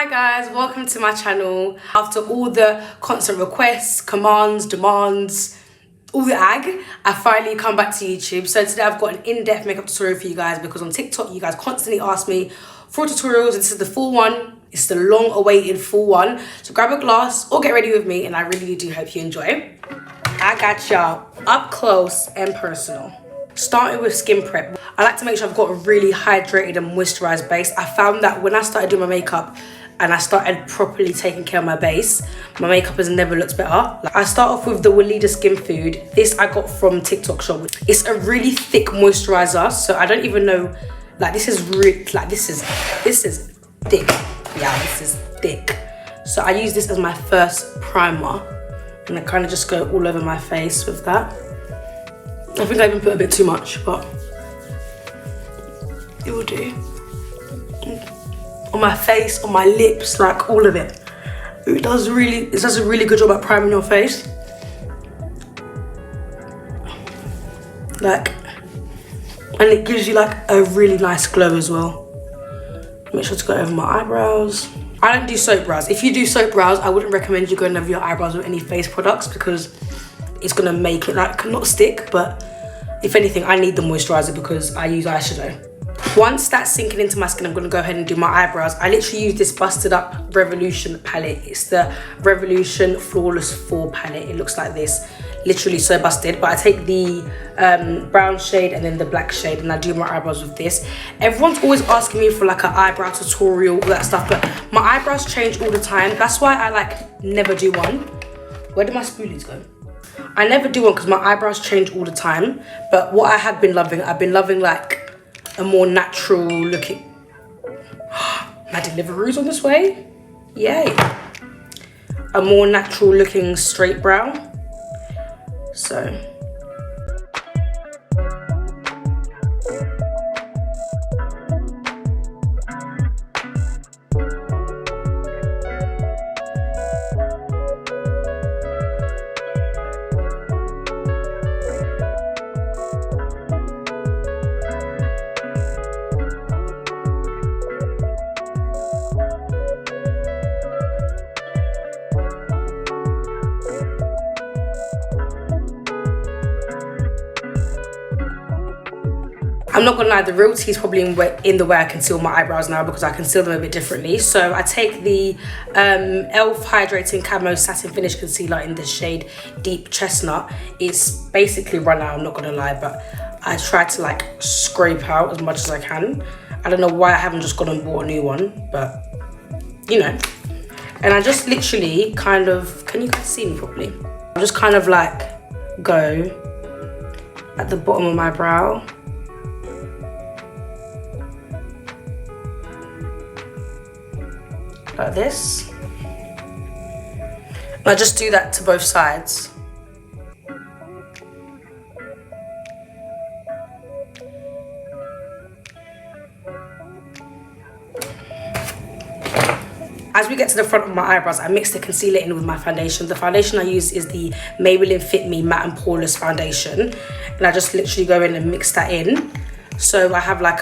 Hi guys, welcome to my channel. After all the constant requests, commands, demands, all the ag, I finally come back to YouTube. So today I've got an in-depth makeup tutorial for you guys because on TikTok you guys constantly ask me for tutorials. This is the full one. It's the long-awaited full one. So grab a glass or get ready with me, and I really do hope you enjoy. I got y'all up close and personal. Starting with skin prep, I like to make sure I've got a really hydrated and moisturized base. I found that when I started doing my makeup and I started properly taking care of my base, my makeup has never looked better. I start off with the Welleda Skin Food. This I got from TikTok shop. It's a really thick moisturizer, so I don't even know, like this is really, like this is thick. Yeah, this is thick. So I use this as my first primer, and I kind of just go all over my face with that. I think I even put a bit too much, but it will do. On my face, on my lips, like all of it. It does a really good job at priming your face. Like, and it gives you like a really nice glow as well. Make sure to go over my eyebrows. I don't do soap brows. If you do soap brows, I wouldn't recommend you going over your eyebrows with any face products because it's gonna make it like not stick, but if anything, I need the moisturizer because I use eyeshadow. Once that's sinking into my skin, I'm gonna go ahead and do my eyebrows. I literally use this busted up Revolution palette. It's the Revolution Flawless 4 palette. It looks like this, literally so busted. But I take the brown shade and then the black shade, and I do my eyebrows with this. Everyone's always asking me for like an eyebrow tutorial, all that stuff, but my eyebrows change all the time. That's why I like never do one. Where did my spoolies go? I never do one because my eyebrows change all the time. But what I have been loving, I've been loving like a more natural looking. My Deliveroo's on this way. Yay. A more natural looking straight brow. So I'm not gonna lie, the real tea is probably in the way I conceal my eyebrows now because I conceal them a bit differently. So I take the e.l.f. Hydrating Camo Satin Finish Concealer in the shade Deep Chestnut. It's basically run out, I'm not gonna lie, but I try to like scrape out as much as I can. I don't know why I haven't just gone and bought a new one, but you know. And I just literally kind of, can you guys see me properly? I just kind of like go at the bottom of my brow. Like this. And I just do that to both sides. As we get to the front of my eyebrows, I mix the concealer in with my foundation. The foundation I use is the Maybelline Fit Me Matte and Poreless Foundation. And I just literally go in and mix that in. So I have like,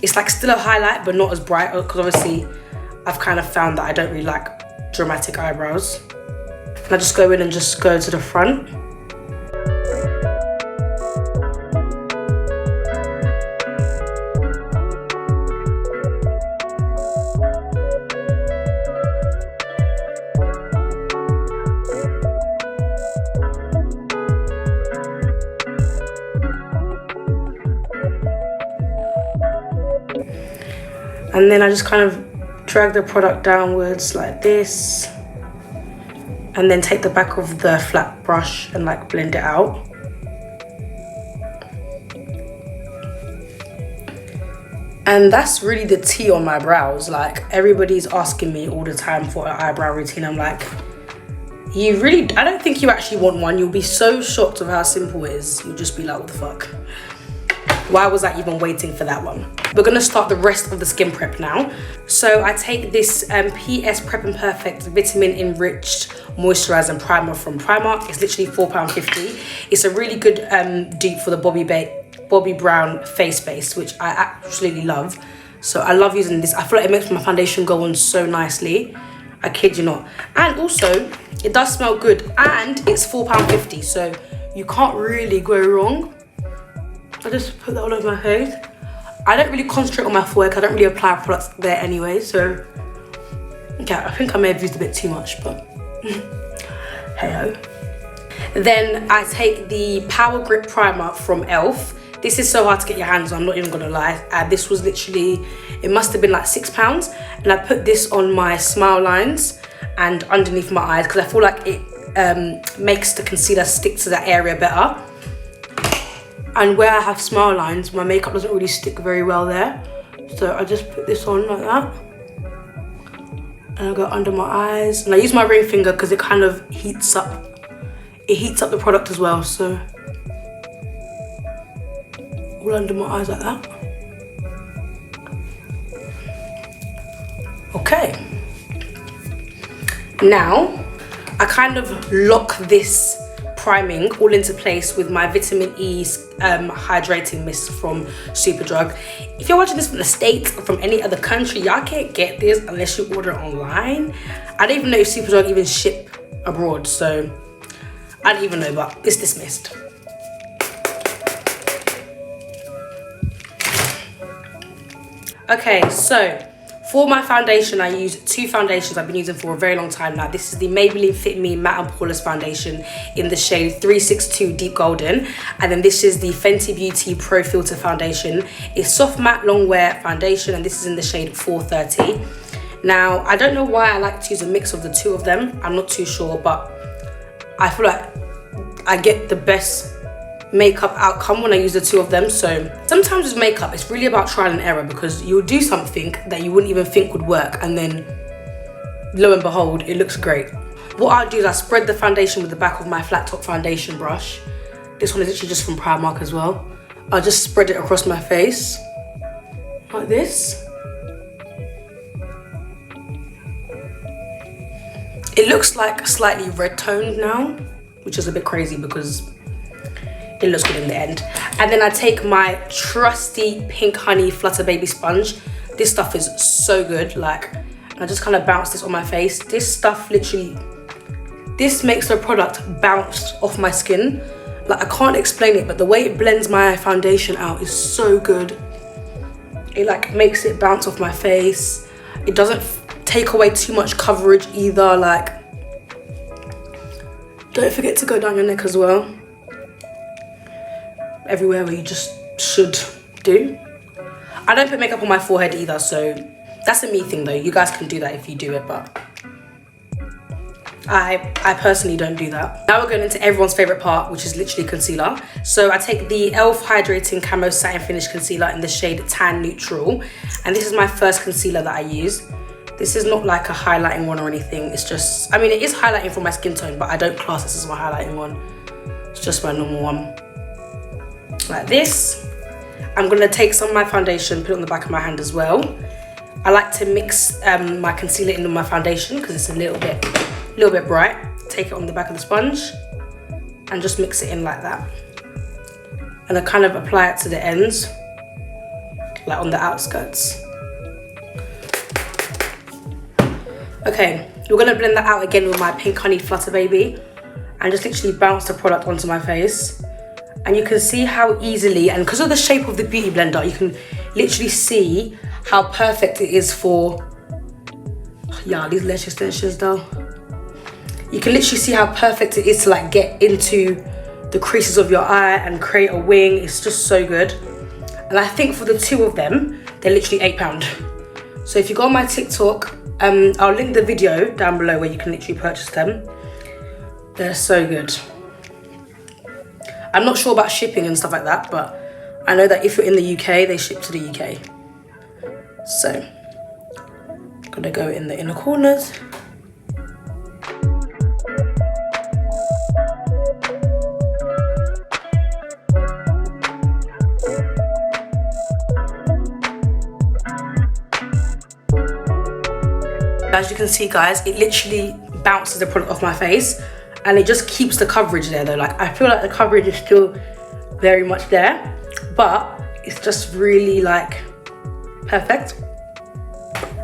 it's like still a highlight, but not as bright, because obviously I've kind of found that I don't really like dramatic eyebrows. And I just go in and just go to the front. And then I just kind of drag the product downwards like this, and then take the back of the flat brush and like blend it out. And that's really the tea on my brows. Like, everybody's asking me all the time for an eyebrow routine. I'm like, you really, I don't think you actually want one. You'll be so shocked of how simple it is. You'll just be like, what the fuck? Why was I even waiting for that one? We're gonna start the rest of the skin prep now. So I take this PS Prep and Perfect Vitamin Enriched Moisturising Primer from Primark. It's literally £4.50. It's a really good dupe for the Bobbi Brown face base, which I absolutely love. So I love using this. I feel like it makes my foundation go on so nicely. I kid you not. And also, it does smell good, and it's £4.50, so you can't really go wrong. I just put that all over my face. I don't really concentrate on my forehead. I don't really apply products there anyway, so yeah, I think I may have used a bit too much, but hey ho. Then I take the Power Grip Primer from e.l.f. This is so hard to get your hands on, I'm not even gonna lie. This was literally, it must have been like £6, and I put this on my smile lines and underneath my eyes because I feel like it makes the concealer stick to that area better. And where I have smile lines, my makeup doesn't really stick very well there. So I just put this on like that. And I go under my eyes. And I use my ring finger because it kind of heats up. It heats up the product as well, so. All under my eyes like that. Okay. Now, I kind of lock this priming all into place with my vitamin E hydrating mist from Superdrug. If you're watching this from the States or from any other country, y'all can't get this unless you order online. I don't even know if Superdrug even ship abroad, so I don't even know, but it's this mist. Okay, so for my foundation, I use two foundations I've been using for a very long time now. This is the Maybelline Fit Me Matte and Poreless Foundation in the shade 362 Deep Golden. And then this is the Fenty Beauty Pro Filter Foundation. It's soft matte long wear foundation, and this is in the shade 430. Now, I don't know why I like to use a mix of the two of them. I'm not too sure, but I feel like I get the best makeup outcome when I use the two of them. So sometimes with makeup, it's really about trial and error, because you'll do something that you wouldn't even think would work, and then lo and behold, it looks great. What I'll do is I spread the foundation with the back of my flat top foundation brush. This one is actually just from Primark as well. I'll just spread it across my face like this. It looks like slightly red toned now, which is a bit crazy because it looks good in the end. And then I take my trusty Pink Honey Flutter Baby Sponge. This stuff is so good, like, I just kind of bounce this on my face. This stuff literally, this makes the product bounce off my skin. Like, I can't explain it, but the way it blends my foundation out is so good. It like makes it bounce off my face. It doesn't take away too much coverage either. Like, don't forget to go down your neck as well. Everywhere where you just should do. I don't put makeup on my forehead either, so that's a me thing though. You guys can do that if you do it, but I personally don't do that. Now we're going into everyone's favorite part, which is literally concealer. So I take the e.l.f. Hydrating Camo Satin Finish Concealer in the shade Tan Neutral, and this is my first concealer that I use. This is not like a highlighting one or anything. It's just, I mean, it is highlighting for my skin tone, but I don't class this as my highlighting one. It's just my normal one. Like this. I'm gonna take some of my foundation, put it on the back of my hand as well. I like to mix my concealer into my foundation because it's a little bit bright. Take it on the back of the sponge and just mix it in like that. And I kind of apply it to the ends, like on the outskirts. Okay, we're gonna blend that out again with my Pink Honey Flutter Baby and just literally bounce the product onto my face. And you can see how easily, and because of the shape of the beauty blender, you can literally see how perfect it is for, yeah, these lash extensions though. You can literally see how perfect it is to like get into the creases of your eye and create a wing. It's just so good. And I think for the two of them, they're literally £8. So if you go on my TikTok, I'll link the video down below where you can literally purchase them. They're so good. I'm not sure about shipping and stuff like that, but I know that if you're in the UK, they ship to the UK. So, I'm gonna go in the inner corners. As you can see, guys, it literally bounces the product off my face. And it just keeps the coverage there though. Like, I feel like the coverage is still very much there, but it's just really like Perfect.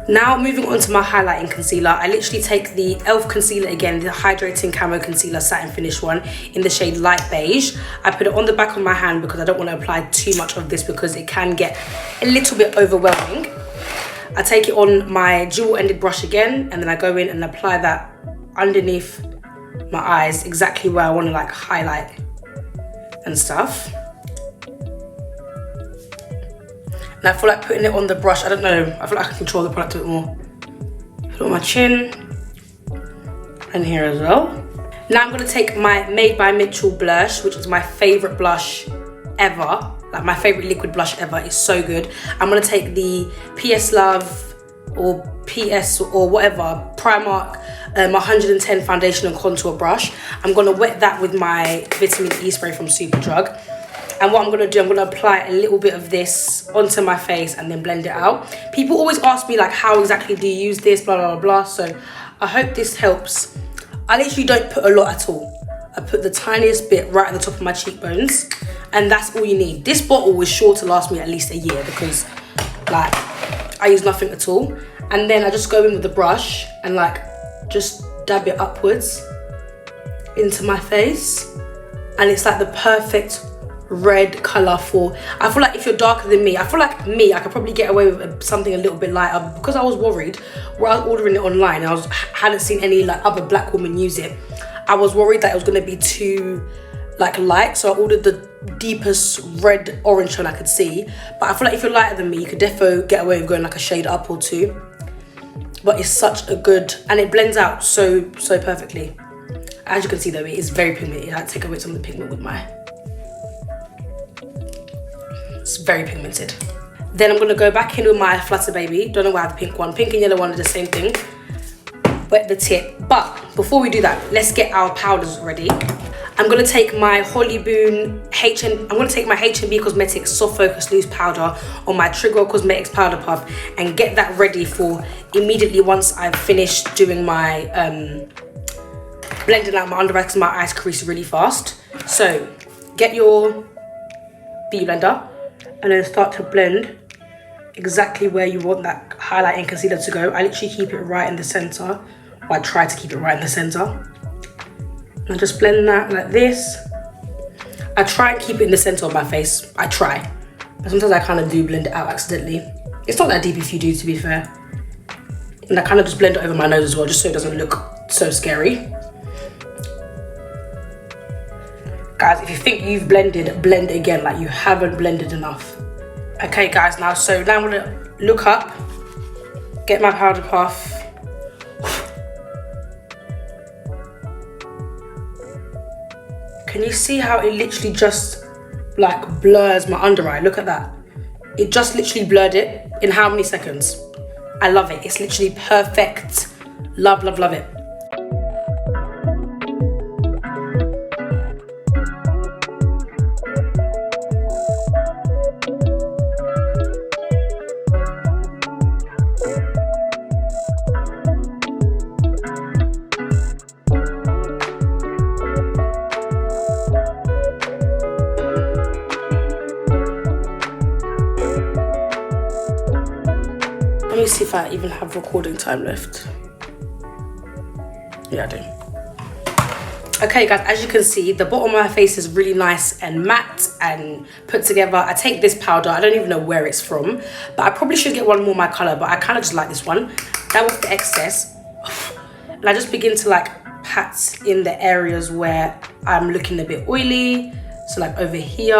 Now moving on to my highlighting concealer, I literally take the e.l.f. concealer again, the hydrating camo concealer satin finish one in the shade light beige. I put it on the back of my hand because I don't want to apply too much of this because it can get a little bit overwhelming. I take it on my dual ended brush again, and then I go in and apply that underneath my eyes, exactly where I want to like highlight and stuff. And I feel like putting it on the brush, I don't know, I feel like I can control the product a bit more. Put it on my chin and here as well. Now I'm gonna take my Made by Mitchell blush, which is my favorite blush ever. Like my favorite liquid blush ever. It's so good. I'm gonna take the PS Love or PS or whatever Primark 110 foundation and contour brush. I'm gonna wet that with my vitamin E spray from Superdrug. And what I'm gonna do, I'm gonna apply a little bit of this onto my face and then blend it out. People always ask me like, how exactly do you use this, blah, blah, blah. So I hope this helps. I literally don't put a lot at all. I put the tiniest bit right at the top of my cheekbones, and that's all you need. This bottle is sure to last me at least a year because like I use nothing at all. And then I just go in with the brush and like just dab it upwards into my face. And it's like the perfect red color for, I feel like if you're darker than me, I feel like I could probably get away with something a little bit lighter because I was worried where I was ordering it online and I hadn't seen any like other black women use it. I was worried that it was going to be too like light, so I ordered the deepest red orange tone I could see. But I feel like if you're lighter than me, you could definitely get away with going like a shade up or two. But it's such a good, and it blends out so perfectly. As you can see though, it is very pigmented. I take away some of the pigment with my, it's very pigmented. Then I'm gonna go back in with my Flutter baby. Don't know why I have the pink one. Pink and yellow one are the same thing. Wet the tip. But before we do that, let's get our powders ready. I'm gonna take my I'm gonna take my H&B Cosmetics Soft Focus Loose Powder on my Trigwell Cosmetics Powder Puff and get that ready for immediately once I've finished doing my blending out my under eye because my eyes crease really fast. So get your beauty blender and then start to blend exactly where you want that highlighting concealer to go. I literally keep it right in the center, or I try to keep it right in the center. And just blend that like this. I try and keep it in the center of my face. I try. But sometimes I kind of do blend it out accidentally. It's not that deep if you do, to be fair. And I kind of just blend it over my nose as well, just so it doesn't look so scary. Guys, if you think you've blended, blend again, like you haven't blended enough. Okay guys, now I'm gonna look up, get my powder puff. Can you see how it literally just like blurs my under eye? Look at that. It just literally blurred it in how many seconds? I love it. It's literally perfect. Love, love, love it. Let me see if I even have recording time left. Yeah, I do. Okay guys, as you can see, the bottom of my face is really nice and matte and put together. I take this powder, I don't even know where it's from, but I probably should get one more my color, but I kind of just like this one. That was the excess. And I just begin to like pat in the areas where I'm looking a bit oily. So like over here,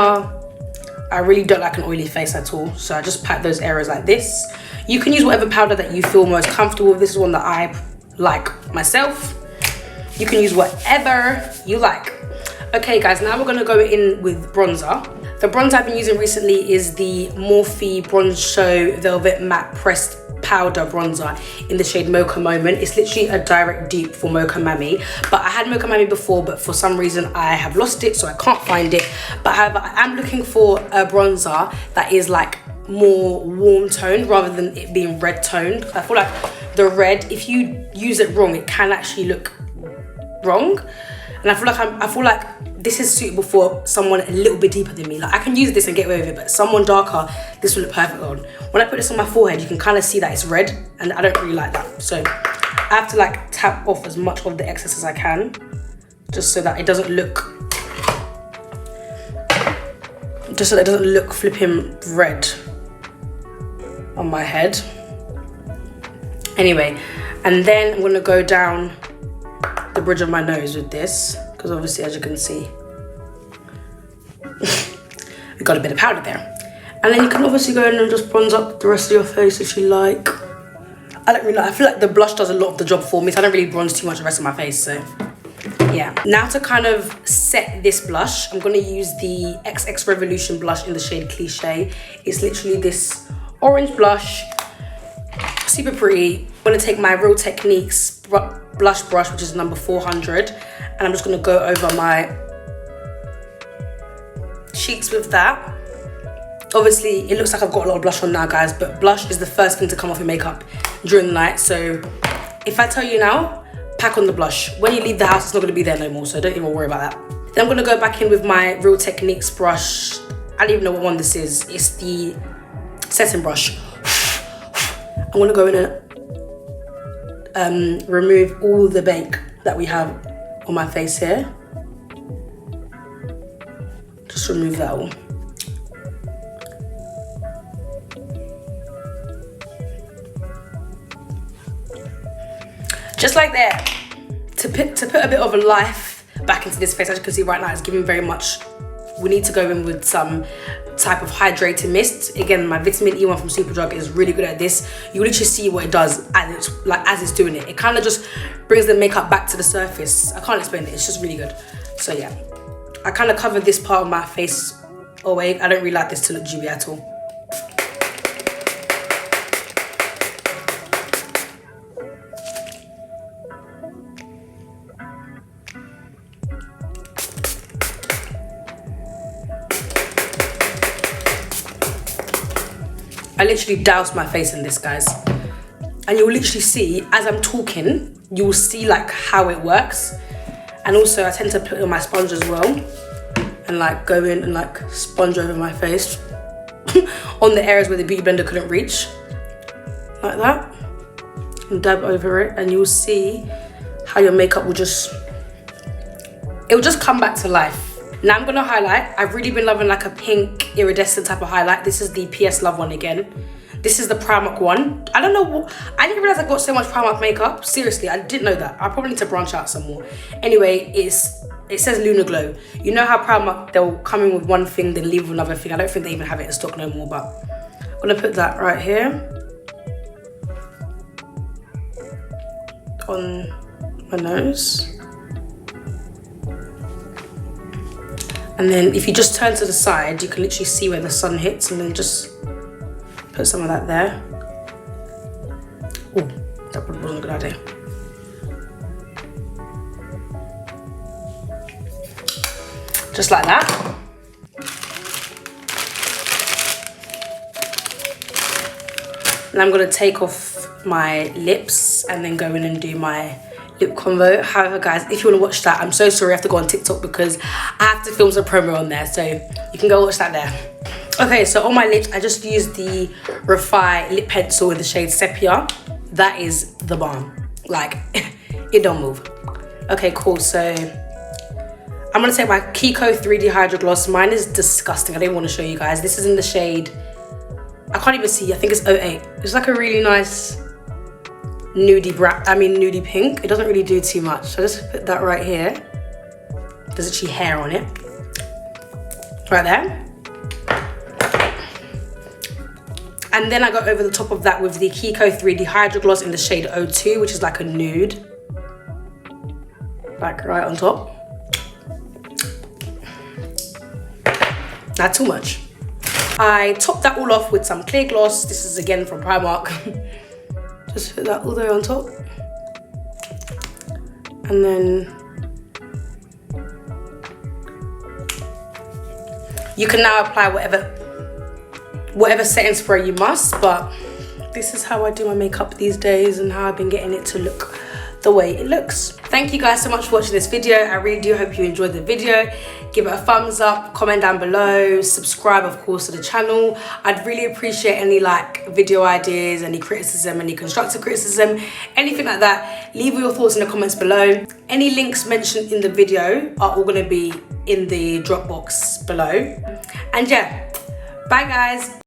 I really don't like an oily face at all. So I just pat those areas like this. You can use whatever powder that you feel most comfortable with. This is one that I like myself. You can use whatever you like. Okay guys, now we're gonna go in with bronzer. The bronzer I've been using recently is the Morphe Bronze Show Velvet Matte Pressed Powder Bronzer in the shade Mocha Moment. It's literally a direct dupe for Mocha Mami. But I had Mocha Mami before, but for some reason I have lost it, so I can't find it. But however, I am looking for a bronzer that is like more warm toned rather than it being red toned. I feel like the red, if you use it wrong, it can actually look wrong. And I feel like this is suitable for someone a little bit deeper than me. Like I can use this and get away with it, but someone darker, this will look perfect on. When I put this on my forehead, you can kind of see that it's red, and I don't really like that. So I have to like tap off as much of the excess as I can, just so that it doesn't look, flipping red on my head. Anyway, and then I'm gonna go down the bridge of my nose with this, because obviously, as you can see, we got a bit of powder there. And then you can obviously go in and just bronze up the rest of your face if you like. I don't really know, I feel like the blush does a lot of the job for me, so I don't really bronze too much the rest of my face, so yeah. Now to kind of set this blush, I'm gonna use the XX Revolution blush in the shade Cliché. It's literally this orange blush, super pretty. I'm gonna take my Real Techniques blush brush, which is number 400, and I'm just gonna go over my cheeks with that. Obviously, it looks like I've got a lot of blush on now, guys, but blush is the first thing to come off your makeup during the night. So if I tell you now, pack on the blush. When you leave the house, it's not gonna be there no more, so don't even worry about that. Then I'm gonna go back in with my Real Techniques brush. I don't even know what one this is. It's the setting brush. I'm gonna go in and remove all the bake that we have on my face here. Just remove that all. Just like that. To put a bit of a life back into this face, as you can see right now, it's giving very much. We need to go in with some type of hydrating mist. Again, my vitamin E1 from Superdrug is really good at this. You literally see what it does as it's doing it. It kind of just brings the makeup back to the surface. I can't explain it, it's just really good. So yeah, I kind of covered this part of my face away. I don't really like this to look dewy at all. I literally doused my face in this, guys. And you'll literally see, as I'm talking, you will see like how it works. And also I tend to put it on my sponge as well. And like go in and like sponge over my face. On the areas where the beauty blender couldn't reach. Like that. And dab over it. And you'll see how your makeup will just, it will just come back to life. Now I'm gonna highlight. I've really been loving like a pink iridescent type of highlight. This is the PS Love one again. This is the Primark one. I don't know what, I didn't realize I got so much Primark makeup. Seriously, I didn't know that. I probably need to branch out some more. Anyway, it says Lunar Glow. You know how Primark, they'll come in with one thing, then leave with another thing. I don't think they even have it in stock no more, but I'm gonna put that right here. On my nose. And then if you just turn to the side, you can literally see where the sun hits, and then just put some of that there. Oh, that probably wasn't a good idea. Just like that. And I'm gonna take off my lips and then go in and do my lip combo. However, guys, if you want to watch that, I'm so sorry I have to go on TikTok because I have to film some promo on there, so you can go watch that there. Okay, so on my lips, I just used the Refi lip pencil in the shade Sepia. That is the bomb. Like, it don't move. Okay, cool. So I'm gonna take my Kiko 3D Hydro Gloss. Mine is disgusting. I don't want to show you guys. This is in the shade, I can't even see. I think it's 08. It's like a really nice nudie pink. It doesn't really do too much, so just put that right here. There's actually hair on it right there, and then I go over the top of that with the Kiko 3D Hydro Gloss in the shade 02, which is like a nude, like right on top. Not too much. I top that all off with some clear gloss. This is again from Primark. Just put that all the way on top. And then you can now apply whatever setting spray you must, but this is how I do my makeup these days and how I've been getting it to look the way it looks. Thank you guys so much for watching this video. I really do hope you enjoyed the video. Give it a thumbs up, comment down below, subscribe of course to the channel. I'd really appreciate any like video ideas, any criticism, any constructive criticism, anything like that. Leave your thoughts in the comments below. Any links mentioned in the video are all going to be in the drop box below. And yeah, bye guys.